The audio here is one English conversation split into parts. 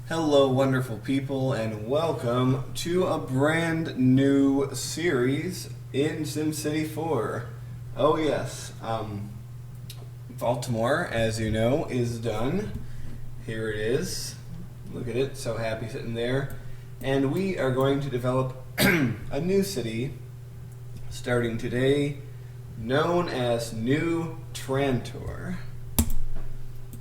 Hello, wonderful people, and welcome to a brand new series in SimCity 4. Oh yes, Baltimore, as you know, is done. Here it is. Look at it, so happy sitting there. And we are going to develop a new city starting today, known as New Trantor.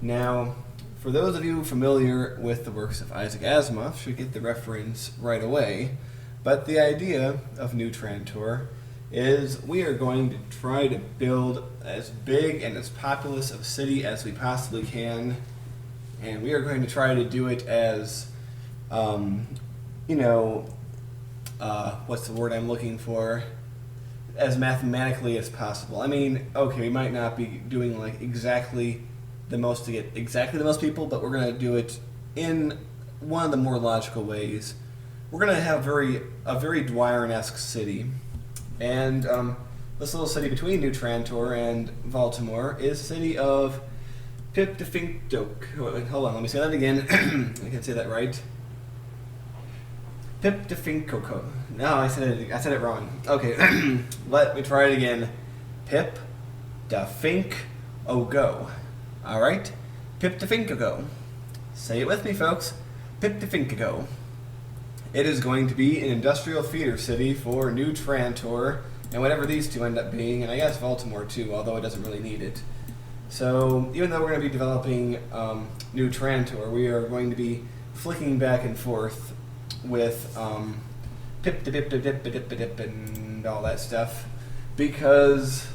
Now, for those of you familiar with the works of Isaac Asimov, should get the reference right away. But the idea of New Trantor is we are going to try to build as big and as populous of a city as we possibly can. And we are going to try to do it as, what's the word I'm looking for? As mathematically as possible. I mean, okay, we might not be doing like exactly the most to get exactly the most people, but we're going to do it in one of the more logical ways. We're going to have a very Dwyrin-esque city, and this little city between New Trantor and Baltimore is the city of Piptafinkdok. Hold on, let me say that again. I can't say that right. Piptafinkoko. No, I said it wrong. Okay, let me try it again. Pip-da-fink-o-go. All right, Pip-da-fink-o-go. Say it with me, folks. Pip-da-fink-o-go. It is going to be an industrial feeder city for New Trantor, and whatever these two end up being, and I guess Baltimore too, although it doesn't really need it. So even though we're going to be developing New Trantor, we are going to be flicking back and forth with pip-da-pip-da-dip-da-dip-da-dip and all that stuff, because,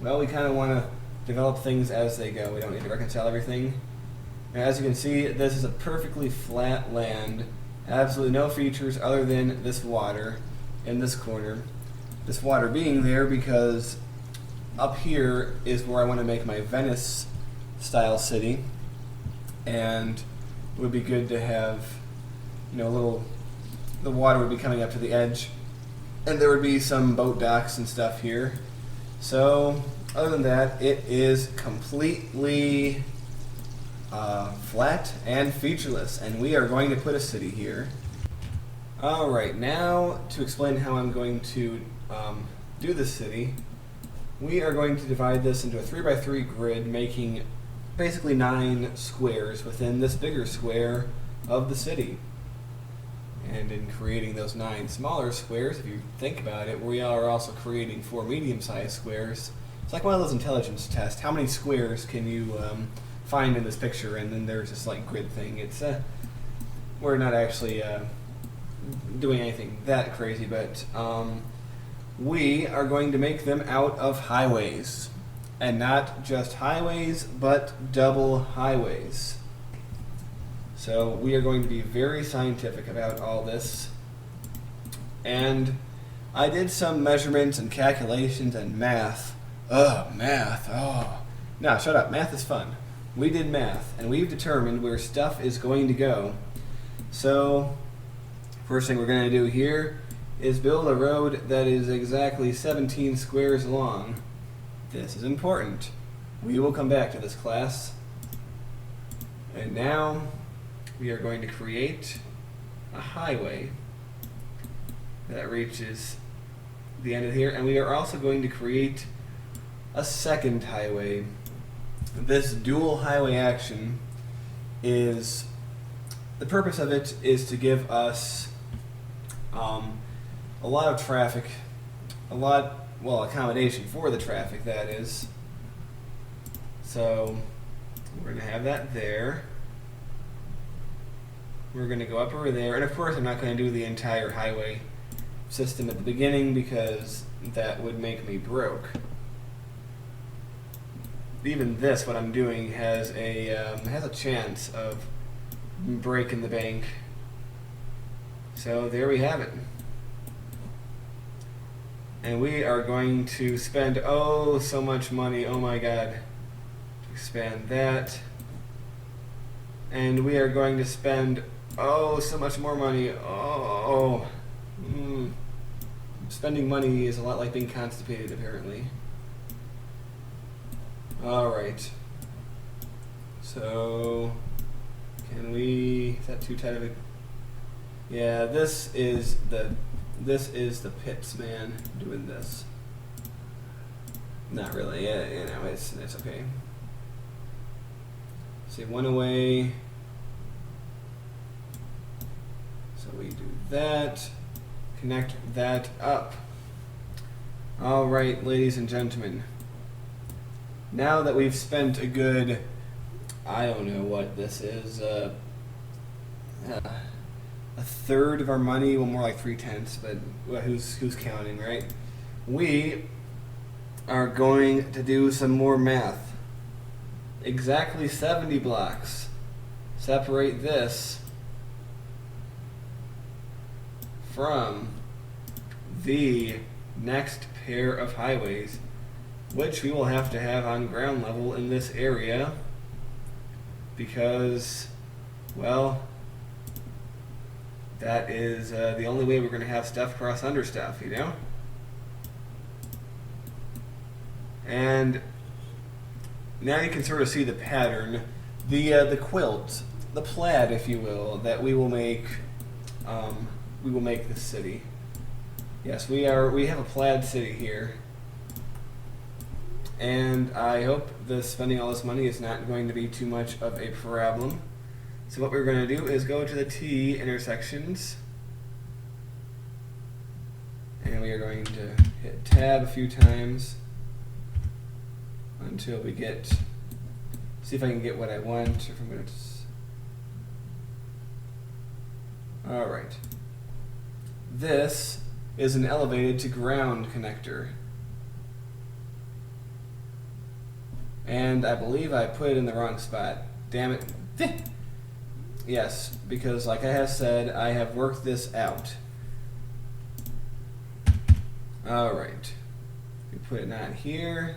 well, we kind of want to develop things as they go. We don't need to reconcile everything. And as you can see, this is a perfectly flat land. Absolutely no features other than this water in this corner. This water being there because up here is where I want to make my Venice-style city. And it would be good to have, the water would be coming up to the edge. And there would be some boat docks and stuff here. So, other than that, it is completely flat and featureless, and we are going to put a city here. Alright, now to explain how I'm going to do this city, we are going to divide this into a 3x3 grid, making basically 9 squares within this bigger square of the city. And in creating those 9 smaller squares, if you think about it, we are also creating 4 medium-sized squares. It's like one of those intelligence tests. How many squares can you find in this picture? And then there's this like grid thing. It's we're not actually doing anything that crazy, but we are going to make them out of highways, and not just highways, but double highways. So we are going to be very scientific about all this, and I did some measurements and calculations and math. Math. No, shut up. Math is fun. We did math, and we've determined where stuff is going to go. So, first thing we're going to do here is build a road that is exactly 17 squares long. This is important. We will come back to this, class. And now, we are going to create a highway that reaches the end of here, and we are also going to create a second highway. This dual highway action is, the purpose of it is to give us a lot of traffic, accommodation for the traffic, that is. So we're going to have that there. We're going to go up over there, and of course I'm not going to do the entire highway system at the beginning because that would make me broke. Even this, what I'm doing, has a chance of breaking the bank. So there we have it. And we are going to spend so much money. Oh my God! To expand that, and we are going to spend so much more money. Spending money is a lot like being constipated, apparently. Alright. So, can we... Is that too tight of a... Yeah, this is the pits, man, doing this. Not really, yeah, you know, it's okay. See, one away. So we do that. Connect that up. All right, ladies and gentlemen. Now that we've spent a good, I don't know what this is, a third of our money, well, more like 3/10, but well, who's counting, right? We are going to do some more math. Exactly 70 blocks separate this from the next pair of highways, which we will have to have on ground level in this area because, well, that is the only way we're going to have stuff cross under stuff, you know? And now you can sort of see the pattern, the quilt, the plaid, if you will, that we will make this city. Yes, we have a plaid city here. And I hope spending all this money is not going to be too much of a problem. So what we're going to do is go to the T intersections. And we are going to hit tab a few times until we get, see if I can get what I want. If I'm going to, all right. This is an elevated to ground connector. And I believe I put it in the wrong spot. Damn it. Yes, because like I have said, I have worked this out. Alright. We put it not here.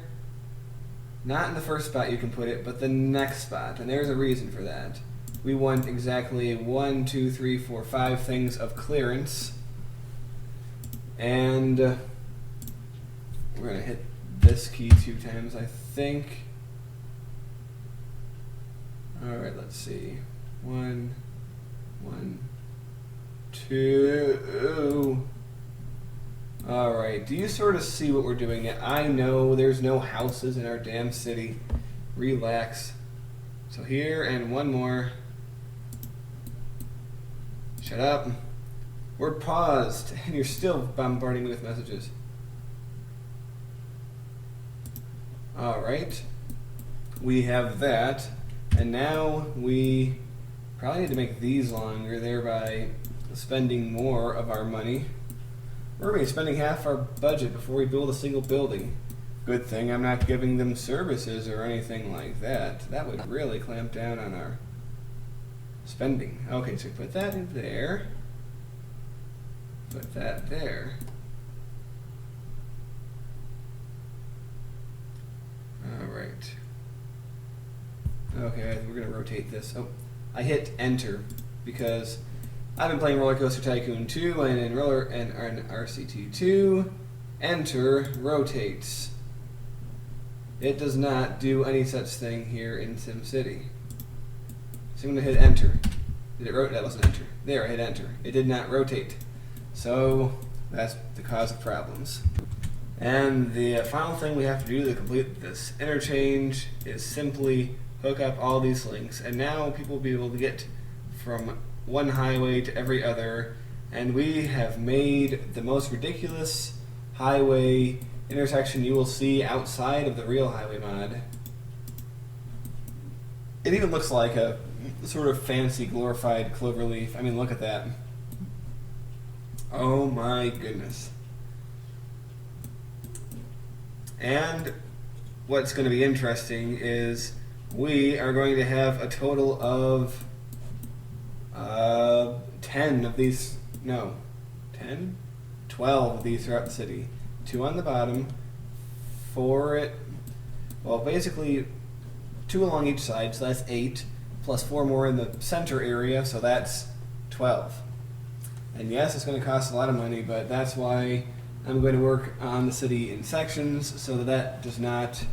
Not in the first spot you can put it, but the next spot. And there's a reason for that. We want exactly 1, 2, 3, 4, 5 things of clearance. And we're going to hit this key 2 times, I think. Alright, let's see. 1, 2. Alright, do you sort of see what we're doing? I know there's no houses in our damn city. Relax. So here, and one more. Shut up. We're paused, and you're still bombarding me with messages. Alright. We have that. And now we probably need to make these longer, thereby spending more of our money. We're going to be spending half our budget before we build a single building. Good thing I'm not giving them services or anything like that. That would really clamp down on our spending. Okay, so put that in there. Put that there. Alright. Okay, we're going to rotate this. Oh, I hit enter because I've been playing Roller Coaster Tycoon 2 and in RCT 2, enter rotates. It does not do any such thing here in SimCity. So I'm going to hit enter. Did it rotate? That wasn't enter. There, I hit enter. It did not rotate. So that's the cause of problems. And the final thing we have to do to complete this interchange is simply hook up all these links. And now people will be able to get from one highway to every other. And we have made the most ridiculous highway intersection you will see outside of the real highway mod. It even looks like a sort of fancy glorified cloverleaf. I mean, look at that. Oh my goodness. And what's going to be interesting is we are going to have a total of 10 of these, no, 10? 12 of these throughout the city. 2 on the bottom, 4 well, basically 2 along each side, so that's 8, plus 4 more in the center area, so that's 12. And yes, it's going to cost a lot of money, but that's why I'm going to work on the city in sections so that that does not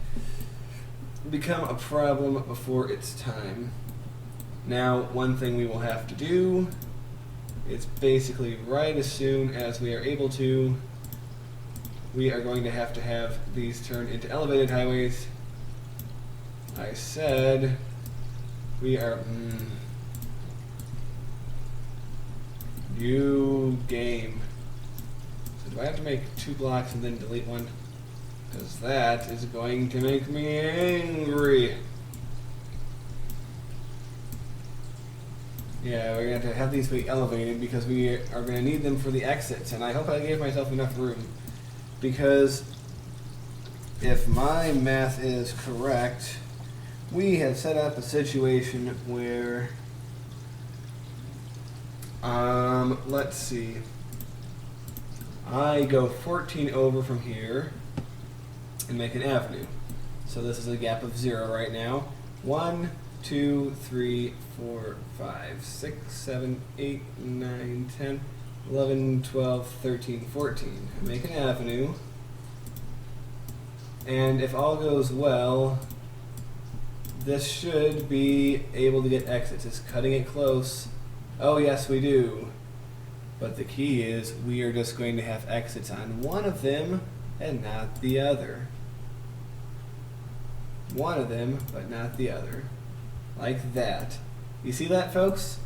become a problem before it's time. Now, one thing we will have to do is basically right as soon as we are able to, we are going to have these turned into elevated highways. I said we are... New game. So do I have to make 2 blocks and then delete one? Because that is going to make me angry. Yeah, we're going to have these be elevated because we are going to need them for the exits. And I hope I gave myself enough room. Because if my math is correct, we have set up a situation where... let's see. I go 14 over from here and make an avenue. So this is a gap of 0 right now. 1, 2, 3, 4, 5, 6, 7, 8, 9, 10, 11, 12, 13, 14. I make an avenue. And if all goes well, this should be able to get exits. It's cutting it close. Oh yes, we do. But the key is we are just going to have exits on one of them and not the other. One of them, but not the other. Like that. You see that, folks?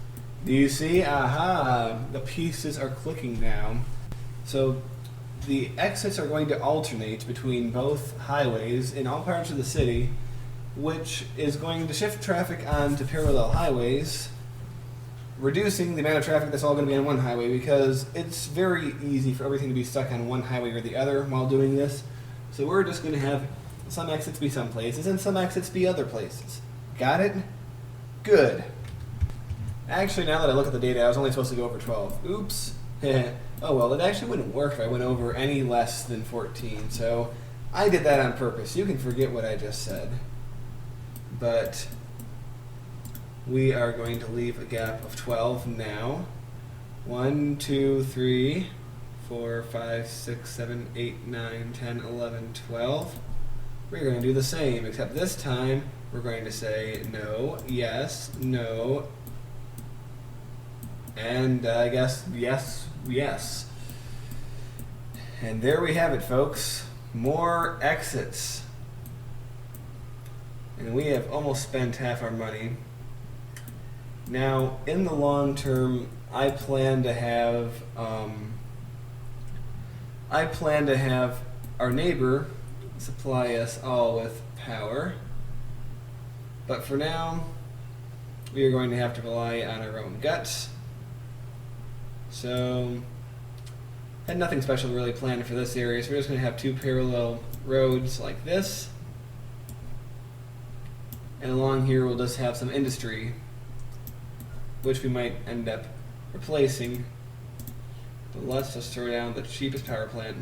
Do you see? Aha! The pieces are clicking now. So the exits are going to alternate between both highways in all parts of the city, which is going to shift traffic onto parallel highways, reducing the amount of traffic that's all going to be on one highway, because it's very easy for everything to be stuck on one highway or the other while doing this. So we're just going to have some exits be some places and some exits be other places. Got it? Good. Actually, now that I look at the data, I was only supposed to go over 12. Oops. Oh well, it actually wouldn't work if I went over any less than 14, so I did that on purpose. You can forget what I just said. But we are going to leave a gap of 12 now. 1, 2, 3, 4, 5, 6, 7, 8, 9, 10, 11, 12. We're going to do the same, except this time we're going to say no, yes, no, and I guess yes, yes. And there we have it, folks. More exits. And we have almost spent half our money. Now, in the long term, I plan to have our neighbor supply us all with power. But for now, we are going to have to rely on our own guts. So, had nothing special really planned for this area, so we're just going to have 2 parallel roads like this. And along here we'll just have some industry, which we might end up replacing. But let's just throw down the cheapest power plant.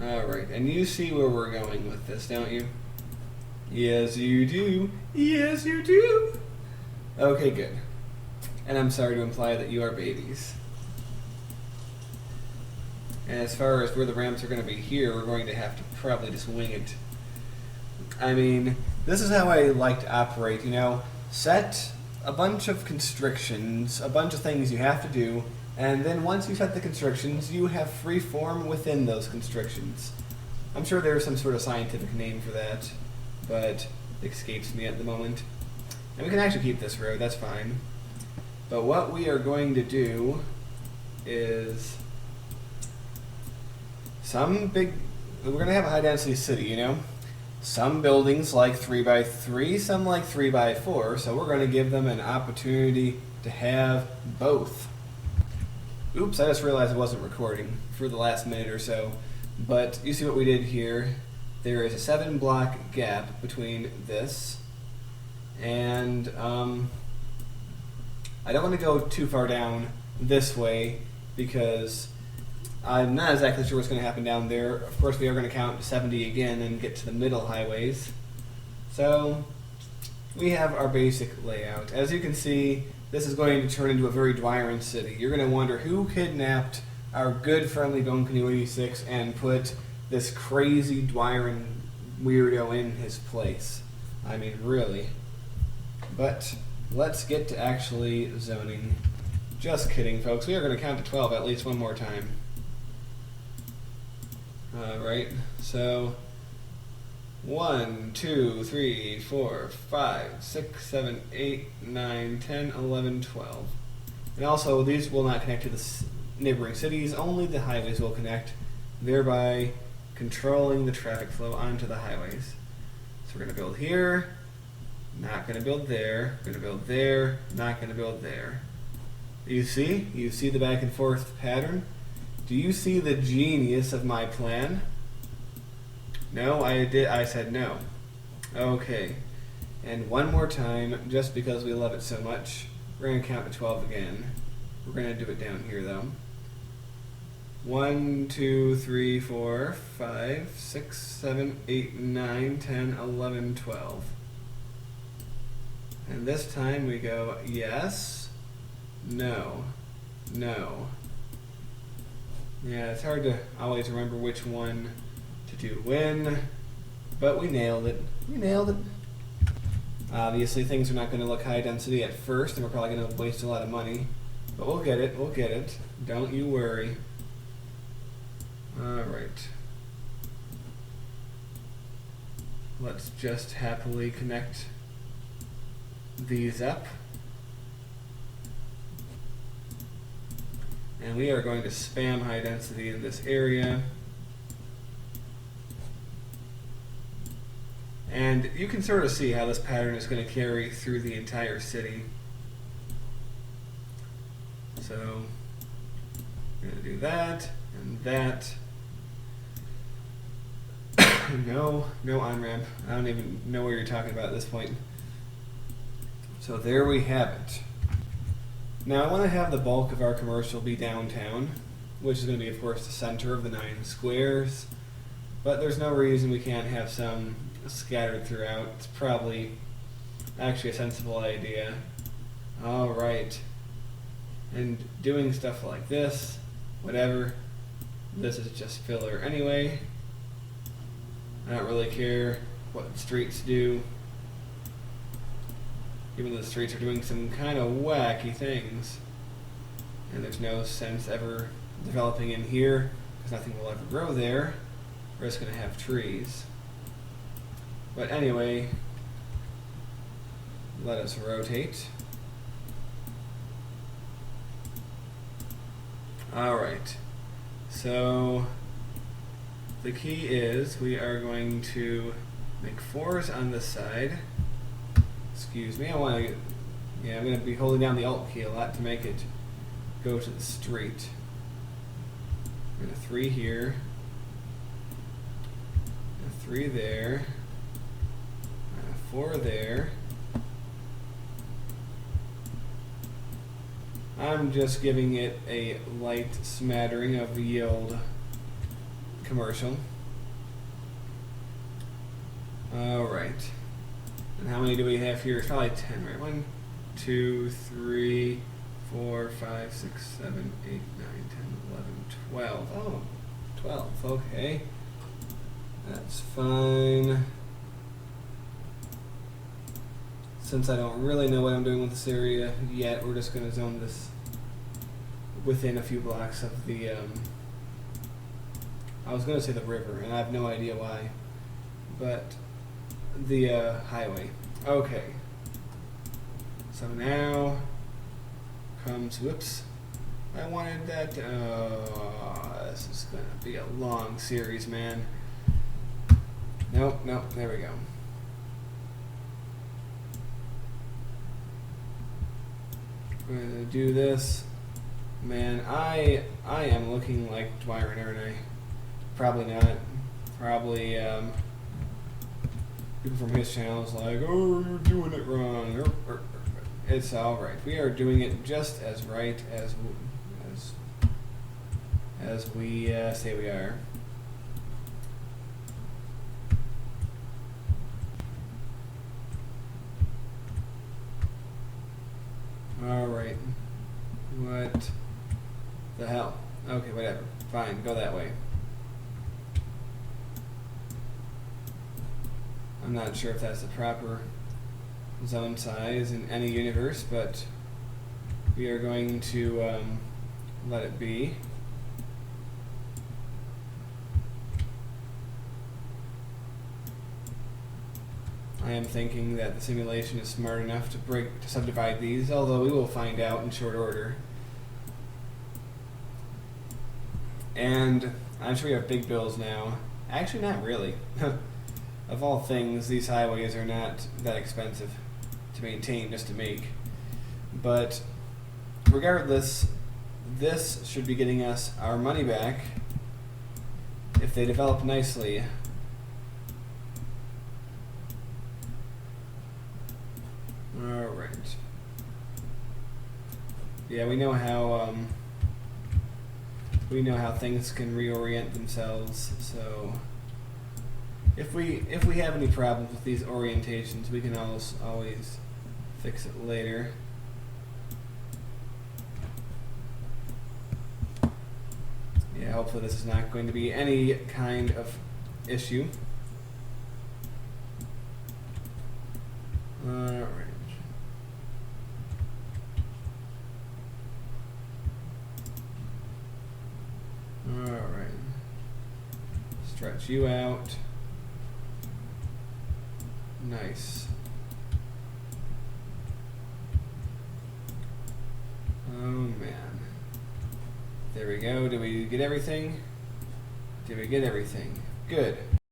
Alright, and you see where we're going with this, don't you? Yes, you do. Yes, you do. Okay, good. And I'm sorry to imply that you are babies. And as far as where the ramps are going to be here, we're going to have to probably just wing it. I mean, this is how I like to operate, you know. Set a bunch of constrictions, a bunch of things you have to do, and then once you set the constrictions, you have free form within those constrictions. I'm sure there's some sort of scientific name for that, but it escapes me at the moment. And we can actually keep this road, that's fine. But what we are going to do is we're going to have a high density city, you know. Some buildings like 3x3, some like 3x4, so we're going to give them an opportunity to have both. Oops, I just realized I wasn't recording for the last minute or so. But you see what we did here. There is a 7-block gap between this and I don't want to go too far down this way because I'm not exactly sure what's going to happen down there. Of course, we are going to count to 70 again and get to the middle highways. So we have our basic layout. As you can see, this is going to turn into a very Dwyrin city. You're going to wonder who kidnapped our good friendly Bone Canoe 86 and put this crazy Dwyrin weirdo in his place. I mean, really. But let's get to actually zoning. Just kidding, folks. We are going to count to 12 at least one more time. Alright, so 1, 2, 3, 4, 5, 6, 7, 8, 9, 10, 11, 12. And also, these will not connect to the neighboring cities, only the highways will connect, thereby controlling the traffic flow onto the highways. So we're going to build here, not going to build there, going to build there, not going to build there. You see? You see the back and forth pattern? Do you see the genius of my plan? No, I said no. Okay. And one more time, just because we love it so much, we're going to count to 12 again. We're going to do it down here, though. 1, 2, 3, 4, 5, 6, 7, 8, 9, 10, 11, 12. And this time we go yes, no, no. Yeah, it's hard to always remember which one to do when, but we nailed it. We nailed it. Obviously, things are not going to look high density at first, and we're probably going to waste a lot of money. But we'll get it. We'll get it. Don't you worry. Alright. Let's just happily connect these up. And we are going to spam high density in this area. And you can sort of see how this pattern is going to carry through the entire city. So, we're going to do that, and that. No on-ramp. I don't even know what you're talking about at this point. So there we have it. Now I want to have the bulk of our commercial be downtown, which is going to be, of course, the center of the 9 squares. But there's no reason we can't have some scattered throughout. It's probably actually a sensible idea. Alright. And doing stuff like this, whatever, this is just filler anyway. I don't really care what the streets do, even though the streets are doing some kind of wacky things. And there's no sense ever developing in here, because nothing will ever grow there. We're just going to have trees. But anyway, let us rotate. Alright, so the key is we are going to make 4s on this side. Excuse me, I'm going to be holding down the Alt key a lot to make it go to the street. And a 3 here, a 3 there, and a 4 there. I'm just giving it a light smattering of yield commercial. Alright. And how many do we have here? It's probably 10, right? 1, 2, 3, 4, 5, 6, 7, 8, 9, 10, 11, 12. Oh, 12. Okay. That's fine. Since I don't really know what I'm doing with this area yet, we're just going to zone this within a few blocks of the, I was going to say the river, and I have no idea why, but the highway. Okay. So now comes, whoops, I wanted that, this is going to be a long series, man. Nope, there we go. We're going to do this. Man, I am looking like Dwyrin, aren't I? Probably not. Probably people from his channel is like, oh, you're doing it wrong. It's alright. We are doing it just as right as we say we are. Alright. What the hell? Okay, whatever. Fine, go that way. not sure if that's the proper zone size in any universe, but we are going to let it be. I am thinking that the simulation is smart enough to subdivide these, although we will find out in short order. And I'm sure we have big bills now. Actually, not really. Of all things, these highways are not that expensive to maintain, just to make. But regardless, this should be getting us our money back if they develop nicely. Alright. Yeah, we know how things can reorient themselves, so if we have any problems with these orientations, we can always fix it later. Yeah, hopefully this is not going to be any kind of issue. Alright. Alright. Stretch you out. Nice. Oh man. There we go. Did we get everything? Did we get everything? Good.